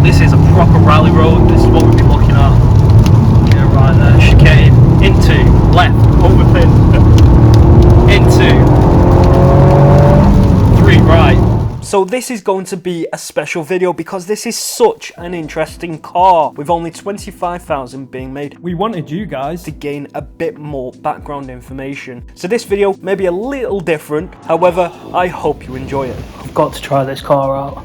this is a proper rally road. This is what we'll be looking at. Yeah, right there. Chicane into left, overpin into 3 right. So this is going to be a special video because this is such an interesting car with only 25,000 being made. We wanted you guys to gain a bit more background information. So this video may be a little different, however, I hope you enjoy it. I've got to try this car out.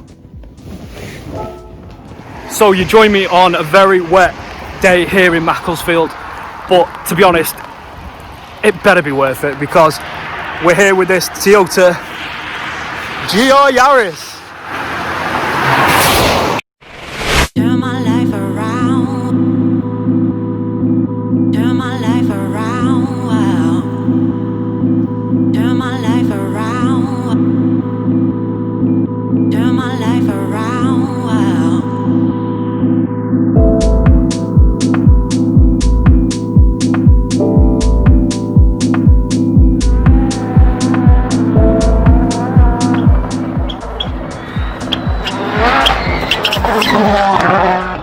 So you join me on a very wet day here in Macclesfield, but to be honest, it better be worth it because we're here with this Toyota GR Yaris. Turn my life around. Turn my life around. Wow. Turn my life around. Turn my life around. Wow.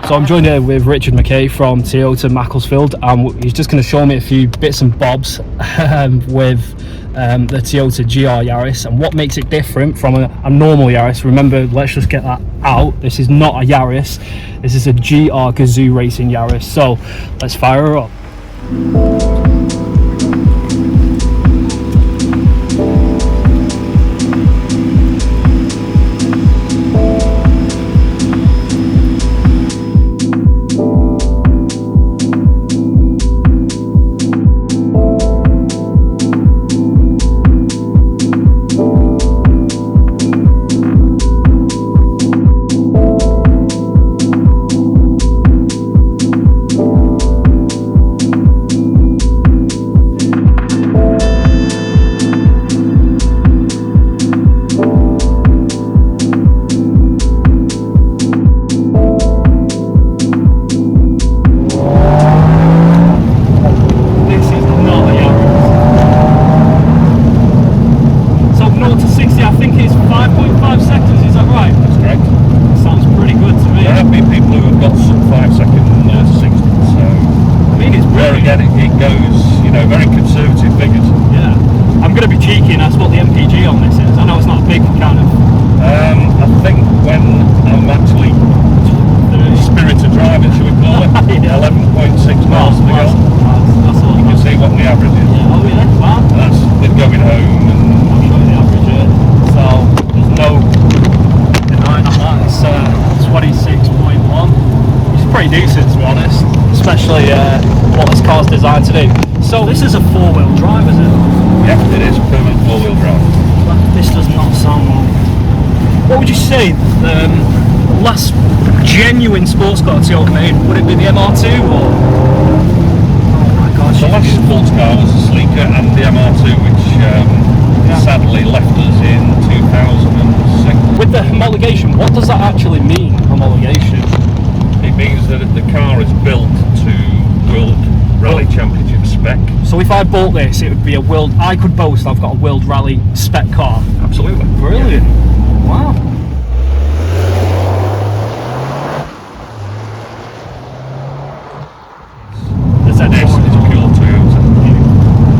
So I'm joined here with Richard McKay from Toyota Macclesfield. He's just going to show me a few bits and bobs with the Toyota GR Yaris and what makes it different from a normal Yaris. Remember, let's just get that out. This is not a Yaris. This is a GR Gazoo Racing Yaris. So let's fire her up. What this car's designed to do. So this is a 4-wheel drive, is it? Yeah, it is a permanent 4-wheel drive. This does not sound like. What would you say the last genuine sports car Toyota made? Would it be the MR2 or? Oh my gosh! The last sports car was the Sleeker and the MR2, which sadly left us in 2006. With the homologation, what does that actually mean? Homologation? It means that the car is built to World Rally Championship spec. So if I bought this, it would be a world. I could boast I've got a World Rally spec car. Absolutely. Brilliant. Yeah. Wow. This is pure Toyota.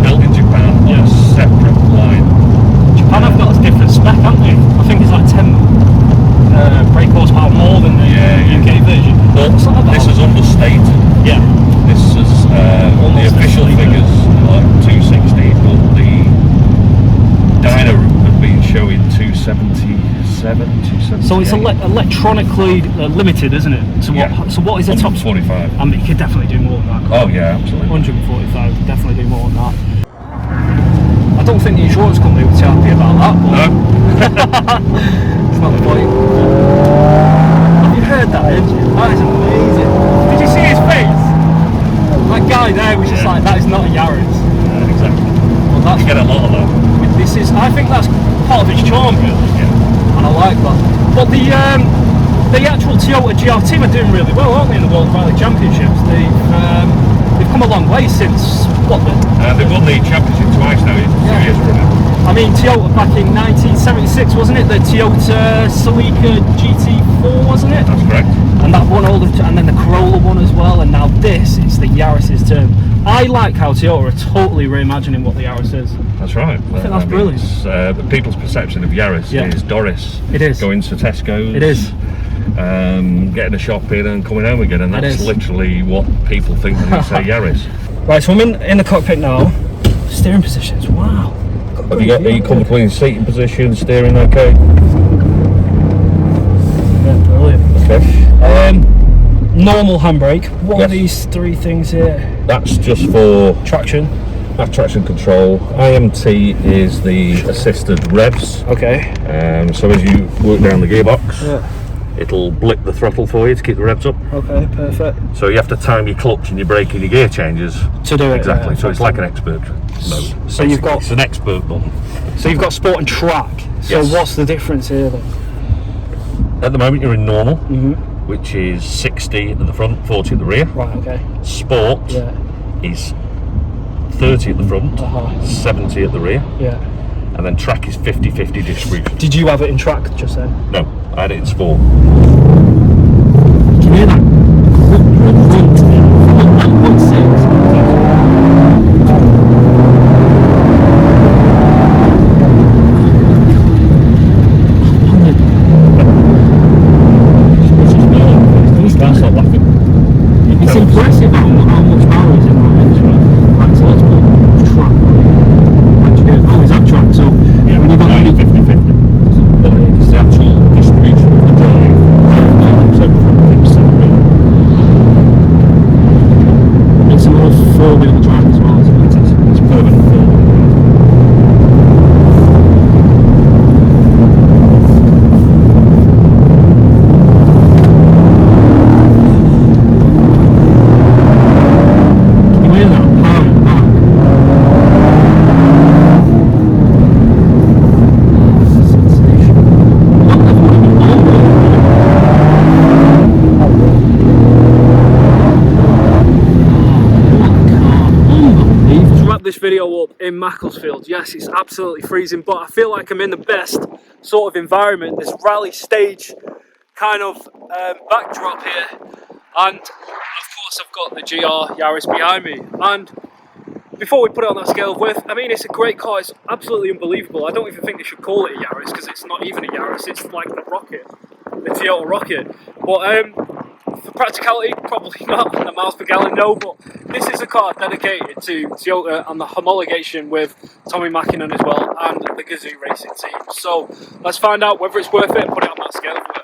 Built in Japan on a separate line. Japan have got a different spec, haven't they? I think it's like 10 brake horsepower more than the UK version. But this is understated. Yeah. This is on the official figures like 260, but the dyno have been showing 277, 278. So it's electronically limited, isn't it? So what is the top? 145. I mean, you could definitely do more than that. Oh yeah, absolutely. 145, definitely do more than that. I don't think the insurance company would be happy about that. But no. It's not the point. Have you heard that engine? That is amazing. Did you see his face? That guy there was just like, that is not a Yaris. Yeah, exactly. Well, that's, you get a lot of that. This is, I think that's part of its charm, really. Yeah. And I like that. But the actual Toyota GR team are doing really well, aren't they, in the World Rally Championships? They've come a long way since what? They won the championship twice now, 2 years running. I mean, Toyota back in 1976, wasn't it? The Toyota Celica GT4, wasn't it? That's correct. And all the, and then the Corolla one as well, and now this, it's the Yaris's turn. I like how Toyota are totally reimagining what the Yaris is. That's right. I think that's brilliant. The people's perception of Yaris is Doris. It is. Going to Tesco's. It is. Getting a shop in and coming home again, and that's literally what people think when they say Yaris. Right, so I'm in the cockpit now. Steering positions, wow. Are you comfortable in seating position, steering okay? Yeah, brilliant. Okay. Normal handbrake. What Yes. are these three things here? That's just for Traction. traction control. IMT is the assisted revs. Okay. So as you work down the gearbox, Yeah. it'll blip the throttle for you to keep the revs up. Okay, perfect. So you have to time your clutch and your brake and your gear changes To do it. exactly. Yeah, So it's like an expert mode. So you've got- it's an expert button. So you've got sport and track. So Yes. what's the difference here then? At the moment you're in normal, Mm-hmm. which is 60 at the front, 40 at the rear. Right, okay. Sport Yeah. is 30 at the front, Uh-huh. 70 at the rear, Yeah. and then track is 50-50 distribution. Did you have it in track just then? No, I had it in sport. Can you hear that? Grunt. 1.6. That's not laughing. It's impressive how much power is in that engine. Right, so let's put track on. Oh, is that track? So Yeah, when you've got 50-50. It's the actual distribution of the drive. So 50% rear. it's a little four-wheel drive as well, isn't it? It's permanent four-wheel. Can you hear that? Power in the back. This is sensational. What level would it be To wrap this video up in Macclesfield, yes, it's absolutely freezing, but I feel like I'm in the best sort of environment, this rally stage kind of backdrop here, and of course I've got the GR Yaris behind me. And before we put it on that scale of worth, I mean, it's a great car, it's absolutely unbelievable. I don't even think they should call it a Yaris, because it's not even a Yaris, it's like the Rocket, the Toyota Rocket. But for practicality, probably not, the miles per gallon, no, but this is a car dedicated to Toyota and the homologation with Tommy Mackinnon as well, and the Gazoo Racing team. So let's find out whether it's worth it and put it on that scale of worth.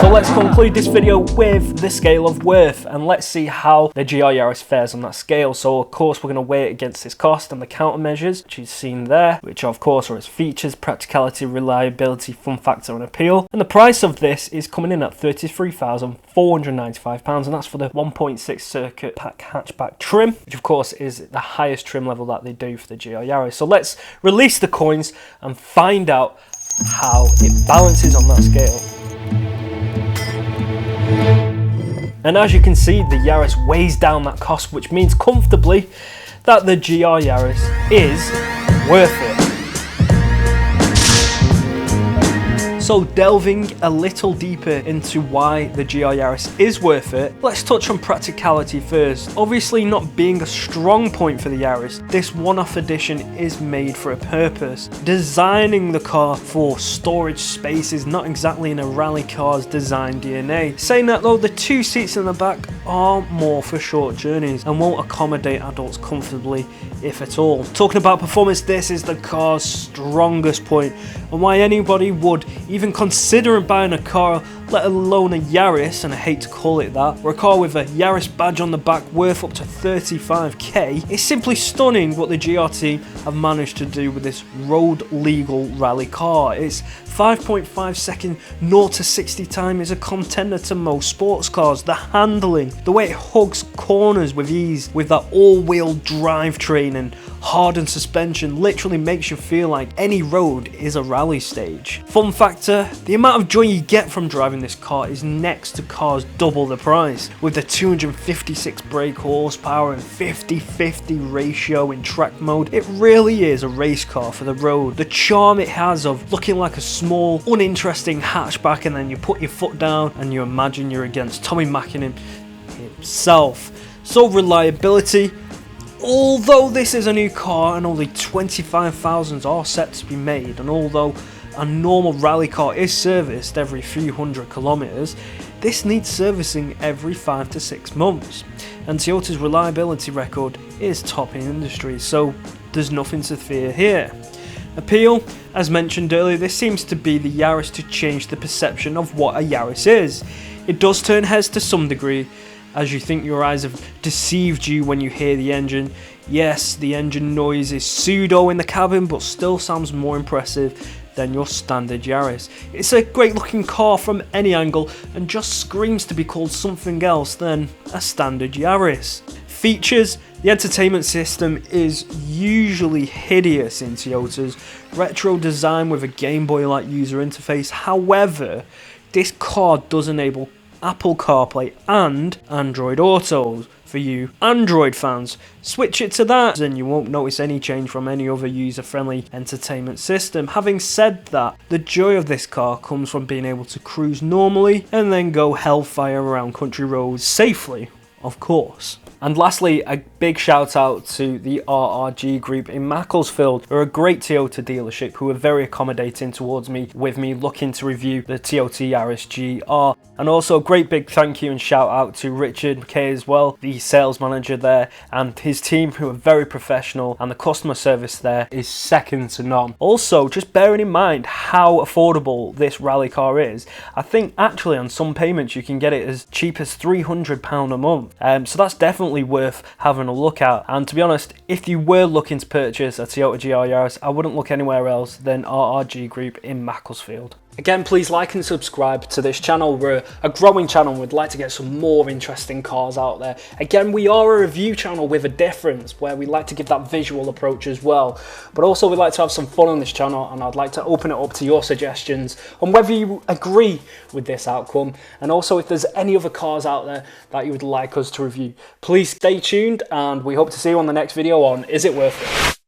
So let's conclude this video with the scale of worth, and let's see how the GR Yaris fares on that scale. So of course we're going to weigh it against its cost and the countermeasures, which is seen there, which of course are its features, practicality, reliability, fun factor and appeal. And the price of this is coming in at £33,495, and that's for the 1.6 circuit pack hatchback trim, which of course is the highest trim level that they do for the GR Yaris. So let's release the coins and find out how it balances on that scale. And as you can see, the Yaris weighs down that cost, which means comfortably that the GR Yaris is worth it. So delving a little deeper into why the GR Yaris is worth it, let's touch on practicality first. Obviously not being a strong point for the Yaris, this one-off edition is made for a purpose. Designing the car for storage space is not exactly in a rally car's design DNA. Saying that though, the two seats in the back are more for short journeys and won't accommodate adults comfortably, if at all. Talking about performance, this is the car's strongest point, and why anybody would even consider buying a car, let alone a Yaris, and I hate to call it that, or a car with a Yaris badge on the back worth up to 35k. It's simply stunning what the GR team have managed to do with this road legal rally car. It's 5.5 second 0 to 60 time is a contender to most sports cars. The handling, the way it hugs corners with ease, with that all-wheel drivetrain and hardened suspension, literally makes you feel like any road is a rally stage. Fun factor, the amount of joy you get from driving this car is next to cars double the price. With the 256 brake horsepower and 50-50 ratio in track mode, it really is a race car for the road. The charm it has of looking like a small, uninteresting hatchback, and then you put your foot down and you imagine you're against Tommy Mackinnon himself. So reliability, although this is a new car and only 25,000 are set to be made, and although a normal rally car is serviced every few hundred kilometers, this needs servicing every 5 to 6 months. And Toyota's reliability record is top in industry, so there's nothing to fear here. Appeal, as mentioned earlier, this seems to be the Yaris to change the perception of what a Yaris is. It does turn heads to some degree, as you think your eyes have deceived you when you hear the engine. Yes, the engine noise is pseudo in the cabin, but still sounds more impressive than your standard Yaris. It's a great looking car from any angle and just screams to be called something else than a standard Yaris. Features, the entertainment system is usually hideous in Toyotas, retro design with a Game Boy-like user interface. However, this car does enable Apple CarPlay and Android Auto. For you Android fans, switch it to that and you won't notice any change from any other user-friendly entertainment system. Having said that, the joy of this car comes from being able to cruise normally and then go hellfire around country roads safely, of course. And lastly, a big shout out to the RRG group in Macclesfield. They're a great Toyota dealership who are very accommodating towards me, with me looking to review the Toyota Yaris GR. And also a great big thank you and shout out to Richard McKay as well, the sales manager there, and his team who are very professional, and the customer service there is second to none. Also, just bearing in mind how affordable this rally car is, I think actually on some payments you can get it as cheap as £300 a month. So that's definitely worth having a look at. And to be honest, if you were looking to purchase a Toyota GR Yaris, I wouldn't look anywhere else than RRG Group in Macclesfield. Again, please like and subscribe to this channel. We're a growing channel and we'd like to get some more interesting cars out there. Again, we are a review channel with a difference, where we like to give that visual approach as well. But also we like to have some fun on this channel, and I'd like to open it up to your suggestions on whether you agree with this outcome, and also if there's any other cars out there that you would like us to review. Please stay tuned, and we hope to see you on the next video on Is It Worth It?